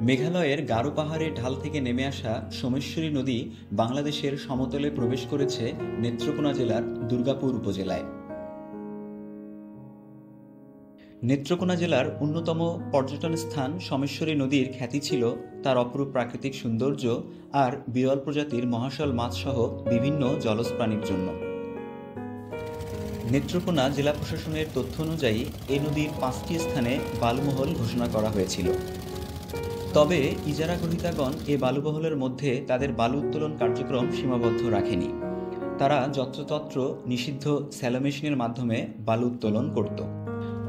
মেঘালয়ের গারো পাহাড়ের ঢাল থেকে নেমে আসা সোমেশ্বরী নদী বাংলাদেশের সমতলে প্রবেশ করেছে নেত্রকোনা জেলার দুর্গাপুর উপজেলায়। নেত্রকোনা জেলার অন্যতম পর্যটন স্থান সোমেশ্বরী নদীর খ্যাতি ছিল তার অপরূপ প্রাকৃতিক সৌন্দর্য আর বিরল প্রজাতির মহাশল মাছ সহ বিভিন্ন জলজ প্রাণীর জন্য। নেত্রকোনা জেলা প্রশাসনের তথ্য অনুযায়ী এই নদীর 5টি স্থানে বালুমহল ঘোষণা করা হয়েছিল। তবে ইজারা গ্রহীতাগণ এ বালুমহলের মধ্যে তাদের বালু উত্তোলন কার্যক্রম সীমাবদ্ধ রাখেনি। তারা যত্রতত্র নিষিদ্ধ স্যালো মেশিনের মাধ্যমে বালু উত্তোলন করত।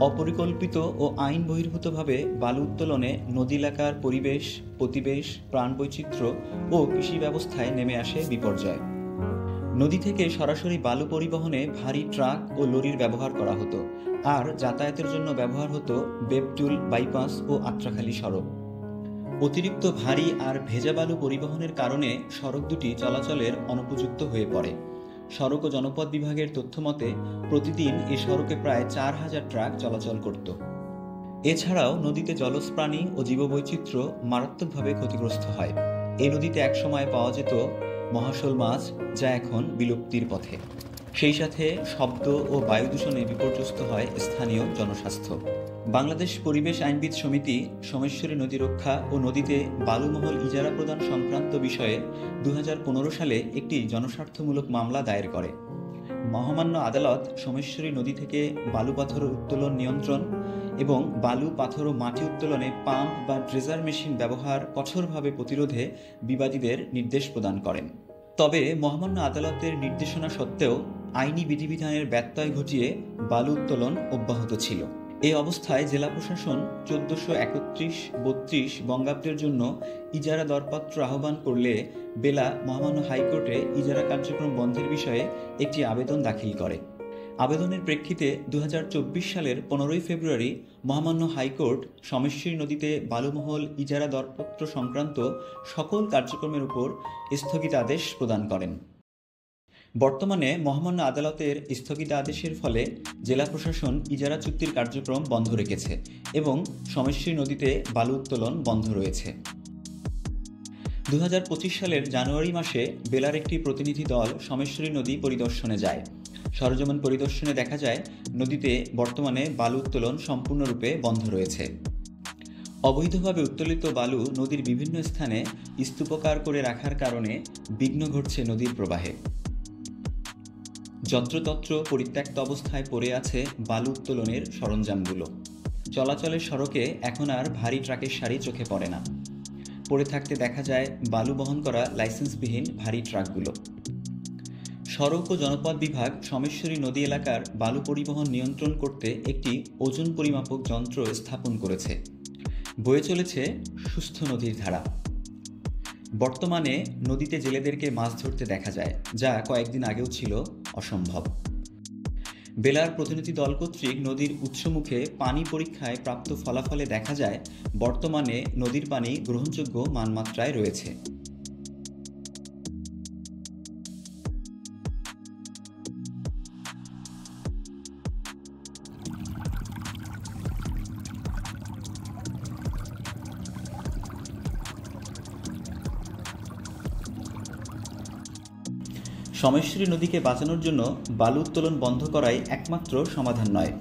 অপরিকল্পিত ও আইন বহির্ভূতভাবে বালু উত্তোলনে নদী এলাকার পরিবেশ, প্রতিবেশ, প্রাণবৈচিত্র্য ও কৃষি ব্যবস্থায় নেমে আসে বিপর্যয়। নদী থেকে সরাসরি বালু পরিবহনে ভারী ট্রাক ও লরির ব্যবহার করা হতো, আর যাতায়াতের জন্য ব্যবহার হতো বেবটুল, বাইপাস ও আত্রাখালী সড়ক। অতিরিক্ত ভারী আর ভেজা বালু পরিবহনের কারণে সড়ক দুটি চলাচলের অনুপযুক্ত হয়ে পড়ে। সড়ক ও জনপথ বিভাগের তথ্যমতে প্রতিদিন এ সড়কে প্রায় 4000 ট্রাক চলাচল করত। এছাড়াও নদীতে জলজ প্রাণী ও জীববৈচিত্র্য মারাত্মকভাবে ক্ষতিগ্রস্ত হয়। এই নদীতে একসময় পাওয়া যেত মহাশোল মাছ, যা এখন বিলুপ্তির পথে। সেই সাথে শব্দ ও বায়ু দূষণে বিপর্যস্ত হয় স্থানীয় জনস্বাস্থ্য। বাংলাদেশ পরিবেশ আইনবিদ সমিতি সোমেশ্বরী নদী রক্ষা ও নদীতে বালুমহল ইজারা প্রদান সংক্রান্ত বিষয়ে 2015 সালে একটি জনস্বার্থমূলক মামলা দায়ের করে। মহামান্য আদালত সোমেশ্বরী নদী থেকে বালু পাথর উত্তোলন নিয়ন্ত্রণ এবং বালু, পাথর ও মাটি উত্তোলনে পাম্প বা ড্রেজার মেশিন ব্যবহার কঠোরভাবে প্রতিরোধে বিবাদীদের নির্দেশ প্রদান করেন। তবে মহামান্য আদালতের নির্দেশনা সত্ত্বেও আইনি বিধিবিধানের ব্যত্যয় ঘটিয়ে বালু উত্তোলন অব্যাহত ছিল। এই অবস্থায় জেলা প্রশাসন 1431-32 বঙ্গাব্দের জন্য ইজারা দরপত্র আহ্বান করলে বেলা মহামান্য হাইকোর্টে ইজারা কার্যক্রম বন্ধের বিষয়ে একটি আবেদন দাখিল করে। আবেদনের প্রেক্ষিতে 2024 সালের 15 ফেব্রুয়ারি মহামান্য হাইকোর্ট সোমেশ্বরী নদীতে বালুমহল ইজারা দরপত্র সংক্রান্ত সকল কার্যক্রমের উপর স্থগিতাদেশ প্রদান করেন। বর্তমানে মহামান্য আদালতের স্থগিতাদেশের ফলে জেলা প্রশাসন ইজারা চুক্তির কার্যক্রম বন্ধ রেখেছে এবং সোমেশ্বরী নদীতে বালু উত্তোলন বন্ধ রয়েছে। 2025 সালের জানুয়ারি মাসে বেলার একটি প্রতিনিধি দল সোমেশ্বরী নদী পরিদর্শনে যায়। সরেজমিন পরিদর্শনে দেখা যায় নদীতে বর্তমানে বালু উত্তোলন সম্পূর্ণরূপে বন্ধ রয়েছে। অবৈধভাবে উত্তোলিত বালু নদীর বিভিন্ন স্থানে স্তূপাকার করে রাখার কারণে বিঘ্ন ঘটছে নদীর প্রবাহে। যত্রতত্র পরিত্যক্ত অবস্থায় পড়ে আছে বালু উত্তোলনের সরঞ্জামগুলো। চলাচলের সড়কে এখন আর ভারী ট্রাকের সারি চোখে পড়ে না। পড়ে থাকতে দেখা যায় বালু বহন করা লাইসেন্সবিহীন ভারী ট্রাকগুলো। সড়ক ও জনপথ বিভাগ সোমেশ্বরী নদী এলাকার বালু পরিবহন নিয়ন্ত্রণ করতে একটি ওজন পরিমাপক যন্ত্র স্থাপন করেছে। বয়ে চলেছে সুস্থ নদীর ধারা। বর্তমানে নদীতে জেলেদেরকে মাছ ধরতে দেখা যায়, যা কয়েকদিন আগেও ছিল অসম্ভব। বেলার প্রতিনিধি দল কর্তৃক নদীর উৎসমুখে পানি পরীক্ষায় প্রাপ্ত ফলাফলে দেখা যায় বর্তমানে নদীর পানি গ্রহণযোগ্য মানমাত্রায় রয়েছে। সোমেশ্বরী নদীকে বাঁচানোর জন্য বালু উত্তোলন বন্ধ করাই একমাত্র সমাধান নয়।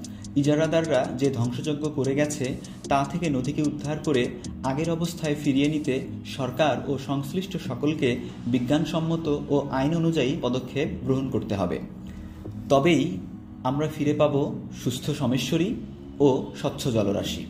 ইজারাদাররা যে ধ্বংসযজ্ঞ করে গেছে তা থেকে নদীকে উদ্ধার করে আগের অবস্থায় ফিরিয়ে নিতে সরকার ও সংশ্লিষ্ট সকলকে বিজ্ঞানসম্মত ও আইন অনুযায়ী পদক্ষেপ গ্রহণ করতে হবে। তবেই আমরা ফিরে পাব সুস্থ সোমেশ্বরী ও স্বচ্ছ জলরাশি।